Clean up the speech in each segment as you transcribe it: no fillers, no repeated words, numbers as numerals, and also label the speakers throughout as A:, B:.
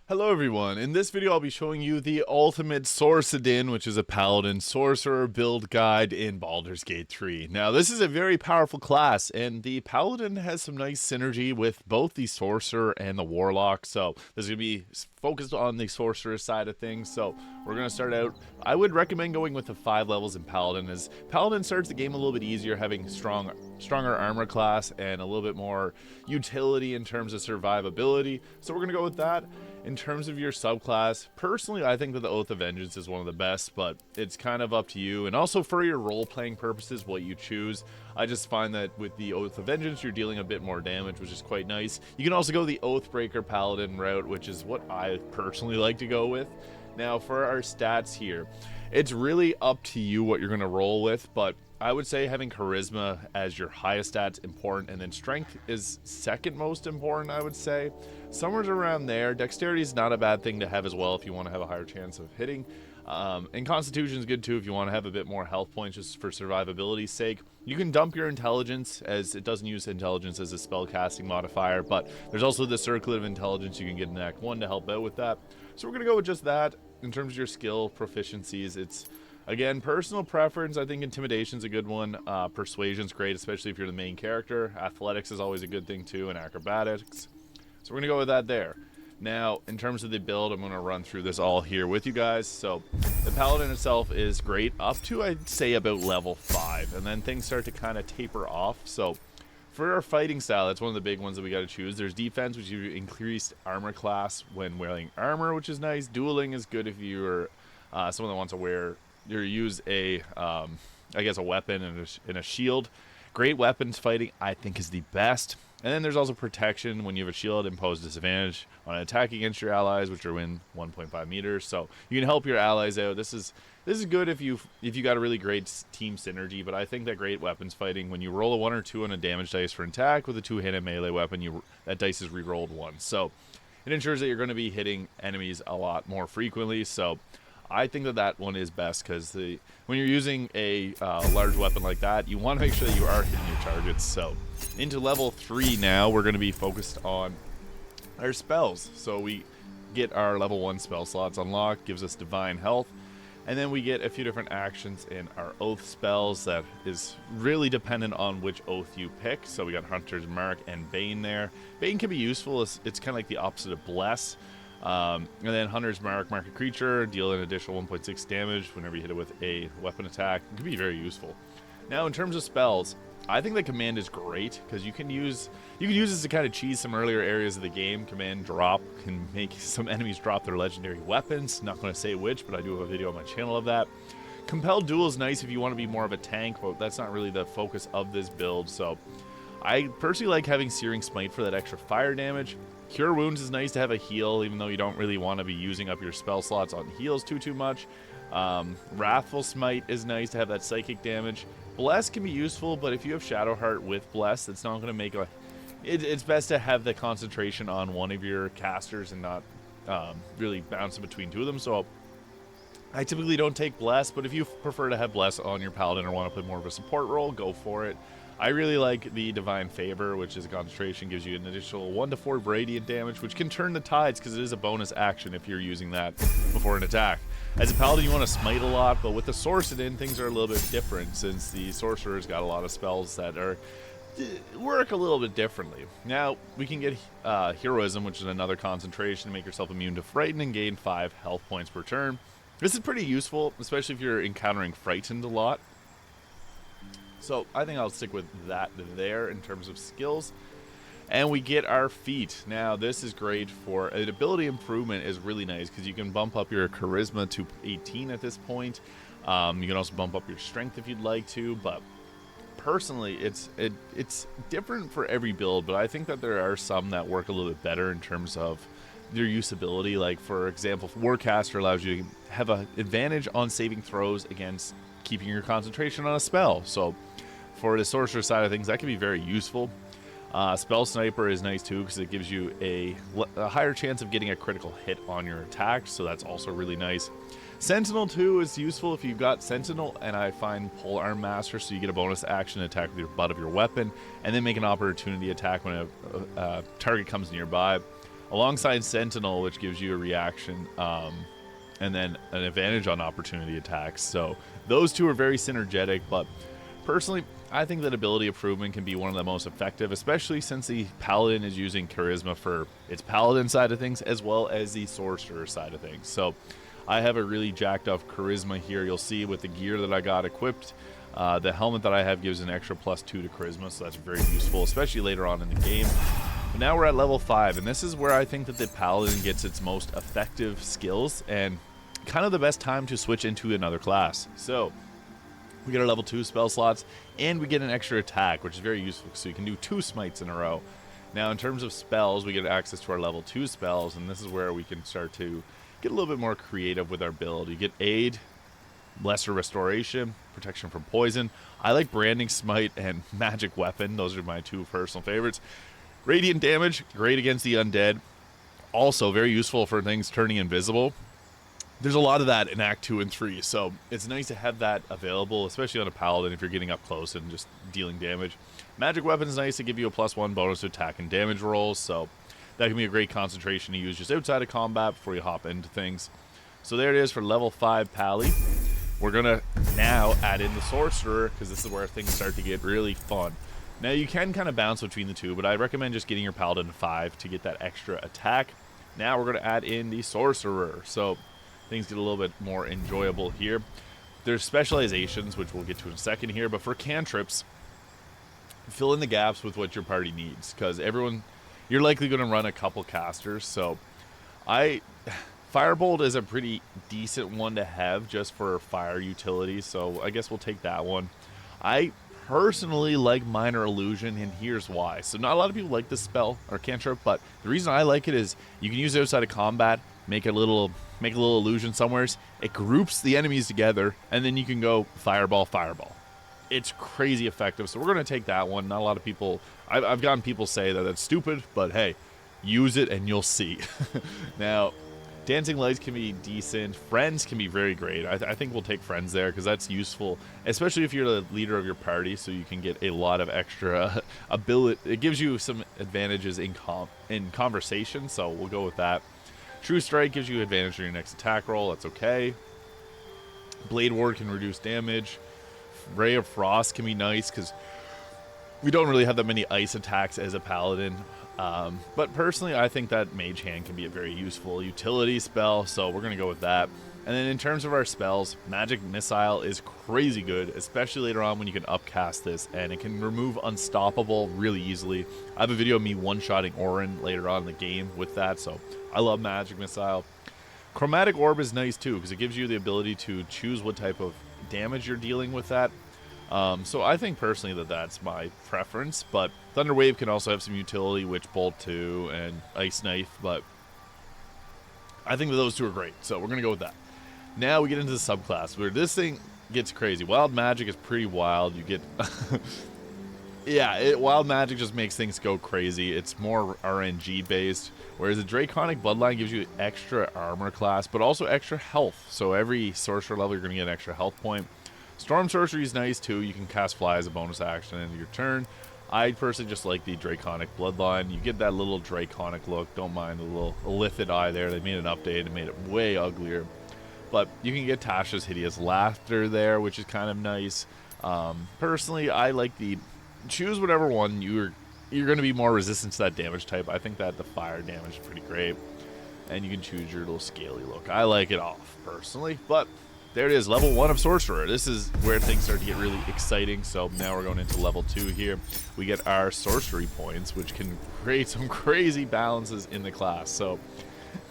A: Hello everyone, in this video I'll be showing you the ultimate Sorcadin, which is a Paladin Sorcerer build guide in Baldur's Gate 3. Now this is a very powerful class, and the Paladin has some nice synergy with both the Sorcerer and the Warlock, so this is going to be focused on the Sorcerer side of things. So we're going to start out, I would recommend going with the 5 levels in Paladin, as Paladin starts the game a little bit easier, having stronger armor class and a little bit more utility in terms of survivability, so we're going to go with that. In terms of your subclass, personally, I think that the Oath of Vengeance is one of the best, but it's kind of up to you. And also for your role-playing purposes, what you choose. I just find that with the Oath of Vengeance, you're dealing a bit more damage, which is quite nice. You can also go the Oathbreaker Paladin route, which is what I personally like to go with. Now, for our stats here, it's really up to you what you're going to roll with, but I would say having charisma as your highest stats important, and then strength is second most important, I would say. Somewhere around there. Dexterity is not a bad thing to have as well if you want to have a higher chance of hitting. And Constitution is good too if you want to have a bit more health points just for survivability's sake. You can dump your Intelligence, as it doesn't use Intelligence as a spell casting modifier, but there's also the Circlet of Intelligence you can get in Act 1 to help out with that. So we're going to go with just that. In terms of your skill proficiencies, it's again, personal preference. I think Intimidation's a good one. Persuasion's great, especially if you're the main character. Athletics is always a good thing too, and Acrobatics. So we're going to go with that there. Now, in terms of the build, I'm going to run through this all here with you guys. So the Paladin itself is great up to, I'd say, about level 5. And then things start to kind of taper off. So for our fighting style, that's one of the big ones that we got to choose. There's defense, which gives you increased armor class when wearing armor, which is nice. Dueling is good if you're someone that wants to wear or use a, I guess, a weapon and a shield. Great weapons fighting, I think, is the best. And then there's also protection. When you have a shield, impose disadvantage on an attack against your allies, which are within 1.5 meters. So you can help your allies out. This is good if you got a really great team synergy. But I think that great weapons fighting, when you roll a 1 or 2 on a damage dice for an attack with a 2-handed melee weapon, that dice is re-rolled once. So it ensures that you're going to be hitting enemies a lot more frequently. So I think that one is best, because when you're using a large weapon like that, you want to make sure that you are hitting your targets. So into level 3 now, we're going to be focused on our spells. So we get our level 1 spell slots unlocked, gives us divine health, and then we get a few different actions in our oath spells that is really dependent on which oath you pick. So we got Hunter's Mark and Bane there. Bane can be useful. It's kind of like the opposite of Bless. And then Hunter's Mark a creature, deal an additional 1.6 damage whenever you hit it with a weapon attack. It can be very useful. Now, in terms of spells, I think that Command is great, because you can use this to kind of cheese some earlier areas of the game. Command Drop can make some enemies drop their legendary weapons. Not going to say which, but I do have a video on my channel of that. Compelled Duel is nice if you want to be more of a tank, but that's not really the focus of this build. So I personally like having Searing Smite for that extra fire damage. Cure Wounds is nice to have a heal, even though you don't really want to be using up your spell slots on heals too much. Wrathful Smite is nice to have that psychic damage. Bless can be useful, but if you have Shadowheart with Bless, it's not going to make it's best to have the concentration on one of your casters and not really bouncing between 2 of them. So I typically don't take Bless, but if you prefer to have Bless on your Paladin or want to play more of a support role, go for it. I really like the Divine Favor, which is a concentration, gives you an additional 1 to 4 radiant damage, which can turn the tides, because it is a bonus action if you're using that before an attack. As a Paladin, you want to smite a lot, but with the Sorcerer, things are a little bit different, since the Sorcerer's got a lot of spells that work a little bit differently. Now, we can get Heroism, which is another concentration to make yourself immune to Frighten and gain 5 health points per turn. This is pretty useful, especially if you're encountering Frightened a lot. So I think I'll stick with that there in terms of skills. And we get our feat. Now this is great for an ability improvement, is really nice, because you can bump up your charisma to 18 at this point. You can also bump up your strength if you'd like to, but personally it's different for every build, but I think that there are some that work a little bit better in terms of their usability. Like, for example, Warcaster allows you to have an advantage on saving throws against keeping your concentration on a spell. So for the Sorcerer side of things, that can be very useful. Spell Sniper is nice too, because it gives you a higher chance of getting a critical hit on your attack, so that's also really nice. Sentinel too is useful if you've got Sentinel, and I find Polearm Master, so you get a bonus action attack with your butt of your weapon, and then make an opportunity attack when a target comes nearby. alongside Sentinel, which gives you a reaction, and then an advantage on opportunity attacks. So those two are very synergetic, but personally, I think that ability improvement can be one of the most effective, especially since the Paladin is using Charisma for its Paladin side of things, as well as the Sorcerer side of things. So I have a really jacked up Charisma here. You'll see with the gear that I got equipped, the helmet that I have gives an extra +2 to Charisma, so that's very useful, especially later on in the game. But now we're at level 5, and this is where I think that the Paladin gets its most effective skills, and kind of the best time to switch into another class. So we get our level 2 spell slots, and we get an extra attack, which is very useful, so you can do 2 smites in a row. Now, in terms of spells, we get access to our level 2 spells, and this is where we can start to get a little bit more creative with our build. You get Aid, Lesser Restoration, Protection from Poison. I like Branding Smite and Magic Weapon. Those are my 2 personal favorites. Radiant Damage, great against the undead. Also, very useful for things turning invisible. There's a lot of that in Act 2 and 3, so it's nice to have that available, especially on a Paladin if you're getting up close and just dealing damage. Magic Weapon is nice to give you a +1 bonus to attack and damage rolls, so that can be a great concentration to use just outside of combat before you hop into things. So there it is for level 5 Pally. We're going to now add in the Sorcerer, because this is where things start to get really fun. Now, you can kind of bounce between the two, but I recommend just getting your Paladin to 5 to get that extra attack. Now we're going to add in the Sorcerer, so things get a little bit more enjoyable here. There's specializations, which we'll get to in a second here, but for cantrips, fill in the gaps with what your party needs, because you're likely going to run a couple casters. So Firebolt is a pretty decent one to have just for fire utility, so I guess we'll take that one. I personally like Minor Illusion, and here's why. So not a lot of people like this spell or cantrip, but the reason I like it is you can use it outside of combat, make a little illusion somewheres. It groups the enemies together, and then you can go fireball. It's crazy effective, so we're going to take that one. Not a lot of people, I've gotten people say that that's stupid, but hey, use it and you'll see. Now, Dancing Lights can be decent. Friends can be very great. I think we'll take Friends there because that's useful, especially if you're the leader of your party, so you can get a lot of extra ability. It gives you some advantages in conversation, so we'll go with that. True Strike gives you advantage on your next attack roll. That's okay. Blade Ward can reduce damage. Ray of Frost can be nice because we don't really have that many ice attacks as a Paladin. But personally, I think that Mage Hand can be a very useful utility spell, so we're going to go with that. And then in terms of our spells, Magic Missile is crazy good, especially later on when you can upcast this, and it can remove Unstoppable really easily. I have a video of me one-shotting Orin later on in the game with that, so I love Magic Missile. Chromatic Orb is nice too, because it gives you the ability to choose what type of damage you're dealing with that. So I think personally that's my preference, but Thunder Wave can also have some utility, Witch Bolt 2 and Ice Knife, but I think that those two are great, so we're going to go with that. Now we get into the subclass, where this thing gets crazy. Wild Magic is pretty wild. You get... yeah, Wild Magic just makes things go crazy. It's more RNG based, whereas the Draconic Bloodline gives you extra armor class, but also extra health. So every sorcerer level, you're going to get an extra health point. Storm Sorcery is nice too. You can cast Fly as a bonus action into your turn. I personally just like the Draconic Bloodline. You get that little Draconic look. Don't mind the little Illithid eye there. They made an update and made it way uglier. But you can get Tasha's Hideous Laughter there, which is kind of nice. Personally, I like the... Choose whatever one you're going to be more resistant to that damage type. I think that the fire damage is pretty great. And you can choose your little scaly look. I like it off, personally. But there it is, level 1 of Sorcerer. This is where things start to get really exciting. So now we're going into level 2 here. We get our sorcery points, which can create some crazy balances in the class. So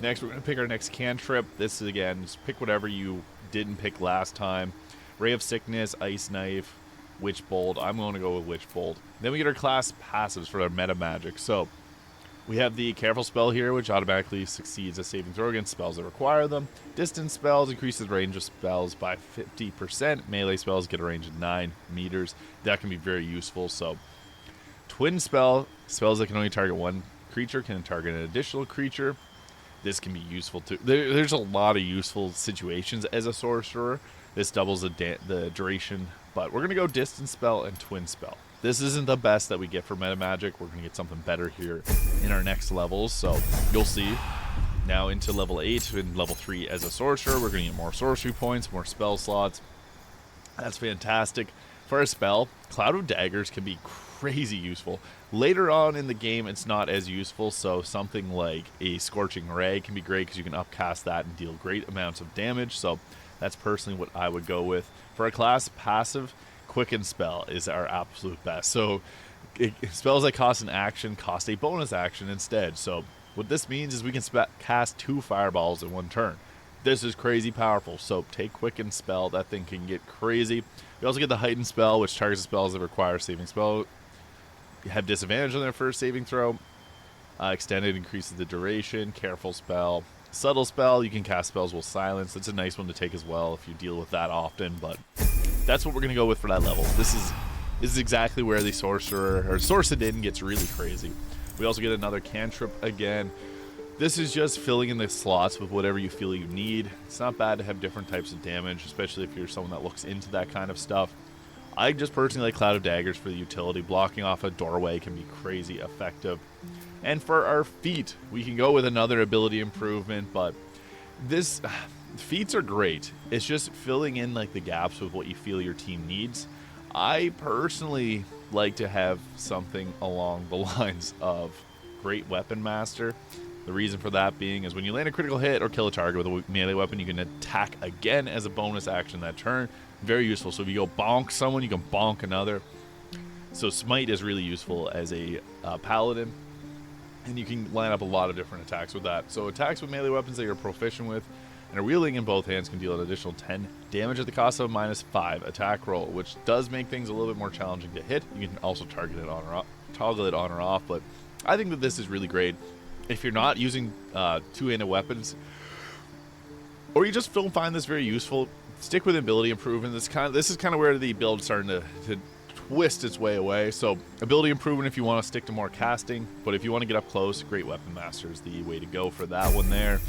A: next, we're going to pick our next cantrip. This is, again, just pick whatever you didn't pick last time. Ray of Sickness, Ice Knife, Witch Bolt. I'm going to go with Witch Bolt. Then we get our class passives for our meta magic. So we have the Careful spell here, which automatically succeeds a saving throw against spells that require them. Distance spells increases range of spells by 50%. Melee spells get a range of 9 meters. That can be very useful. So Twin spell, spells that can only target one creature can target an additional creature. This can be useful too. There's a lot of useful situations as a sorcerer. This doubles the duration, but we're going to go Distance spell and Twin spell. This isn't the best that we get for meta magic. We're going to get something better here in our next levels, so you'll see. Now into level 8 and level 3 as a sorcerer, we're going to get more sorcery points, more spell slots. That's fantastic. For a spell, Cloud of Daggers can be crazy useful. Later on in the game, it's not as useful, so something like a Scorching Ray can be great because you can upcast that and deal great amounts of damage, so that's personally what I would go with. For a class, passive, Quicken Spell is our absolute best. So spells that cost an action cost a bonus action instead. So what this means is we can cast 2 fireballs in 1 turn. This is crazy powerful. So take Quicken Spell. That thing can get crazy. We also get the Heightened Spell, which targets spells that require saving spell. You have disadvantage on their first saving throw. Extended increases the duration. Careful Spell. Subtle Spell. You can cast spells with silence. That's a nice one to take as well if you deal with that often. But that's what we're going to go with for that level. This is exactly where the Sorcerer, or SORCADIN, gets really crazy. We also get another cantrip again. This is just filling in the slots with whatever you feel you need. It's not bad to have different types of damage, especially if you're someone that looks into that kind of stuff. I just personally like Cloud of Daggers for the utility. Blocking off a doorway can be crazy effective. And for our feat, we can go with another ability improvement, but feats are great. It's just filling in like the gaps with what you feel your team needs. I personally like to have something along the lines of Great Weapon Master. The reason for that being is when you land a critical hit or kill a target with a melee weapon, you can attack again as a bonus action that turn. Very useful. So if you go bonk someone, you can bonk another. So Smite is really useful as a paladin, and you can line up a lot of different attacks with that. So attacks with melee weapons that you're proficient with and are wielding in both hands can deal an additional 10 damage at the cost of a -5 attack roll, which does make things a little bit more challenging to hit. You can also target it on or off, toggle it on or off, but I think that this is really great. If you're not using two-handed weapons, or you just don't find this very useful, stick with ability improvement. This is kind of where the build's starting to twist its way away. So ability improvement if you want to stick to more casting, but if you want to get up close, Great Weapon Master is the way to go for that one there.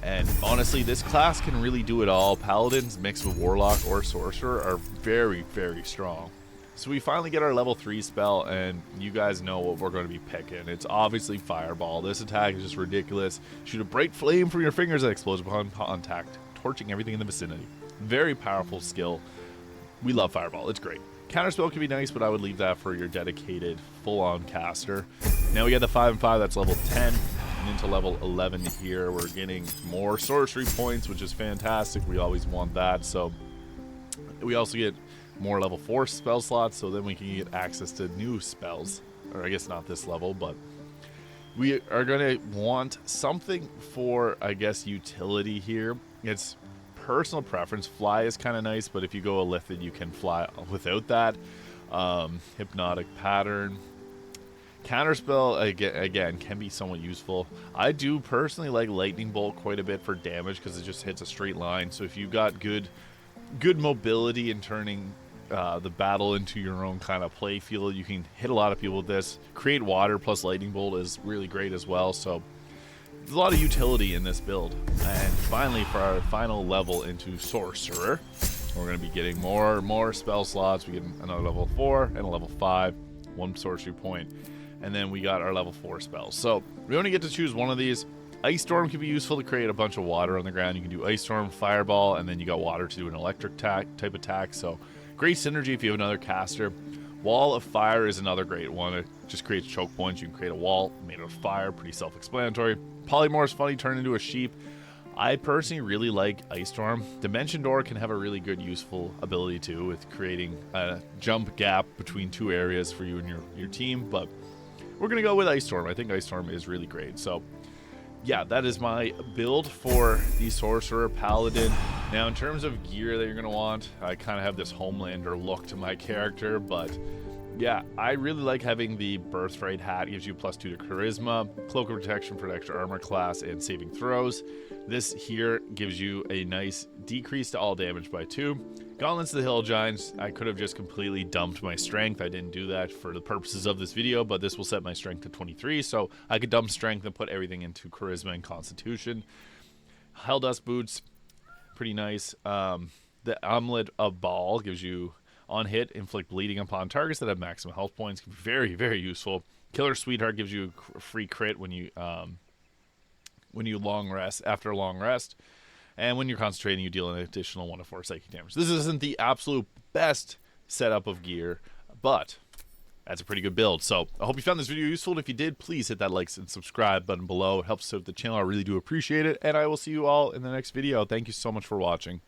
A: And honestly, this class can really do it all. Paladins mixed with Warlock or Sorcerer are very, very strong. So we finally get our level 3 spell, and you guys know what we're going to be picking. It's obviously Fireball. This attack is just ridiculous. Shoot a bright flame from your fingers that explodes upon contact, torching everything in the vicinity. Very powerful skill. We love Fireball. It's great. Counterspell can be nice, but I would leave that for your dedicated, full-on caster. Now we get the 5 and 5. That's level 10. And into level 11 here, we're getting more sorcery points, which is fantastic. We always want that. So we also get more level 4 spell slots, so then we can get access to new spells. Or I guess not this level, but we are going to want something for, I guess, utility here. It's personal preference. Fly is kind of nice, but if you go Illithid, you can fly without that. Hypnotic Pattern. Counterspell, again, can be somewhat useful. I do personally like Lightning Bolt quite a bit for damage because it just hits a straight line. So if you've got good mobility in turning the battle into your own kind of play field, you can hit a lot of people with this. Create Water plus Lightning Bolt is really great as well. So there's a lot of utility in this build. And finally, for our final level into Sorcerer, we're going to be getting more spell slots. We get another level 4 and a level 5, 1 sorcery point. And then we got our level 4 spells. So we only get to choose one of these. Ice Storm can be useful to create a bunch of water on the ground. You can do Ice Storm, Fireball, and then you got Water to do an electric type attack. So great synergy if you have another caster. Wall of Fire is another great one. It just creates choke points. You can create a wall made of fire. Pretty self-explanatory. Polymorph is funny. Turn into a sheep. I personally really like Ice Storm. Dimension Door can have a really good useful ability too, with creating a jump gap between 2 areas for you and your team. But we're going to go with Ice Storm. I think Ice Storm is really great. So yeah, that is my build for the Sorcerer Paladin. Now, in terms of gear that you're going to want, I kind of have this Homelander look to my character, but yeah, I really like having the Birthright hat. It gives you +2 to Charisma, Cloak of Protection for an extra armor class, and saving throws. This here gives you a nice decrease to all damage by 2. Gauntlets of the Hill Giants, I could have just completely dumped my strength. I didn't do that for the purposes of this video, but this will set my strength to 23, so I could dump strength and put everything into Charisma and Constitution. Helldust Boots, pretty nice. The Amulet of Baal gives you On hit, inflict bleeding upon targets that have maximum health points. Can be very, very useful. Killer Sweetheart gives you a free crit when you long rest, after a long rest. And when you're concentrating, you deal an additional 1 to 4 psychic damage. This isn't the absolute best setup of gear, but that's a pretty good build. So I hope you found this video useful, and if you did, please hit that like and subscribe button below. It helps out the channel. I really do appreciate it, and I will see you all in the next video. Thank you so much for watching.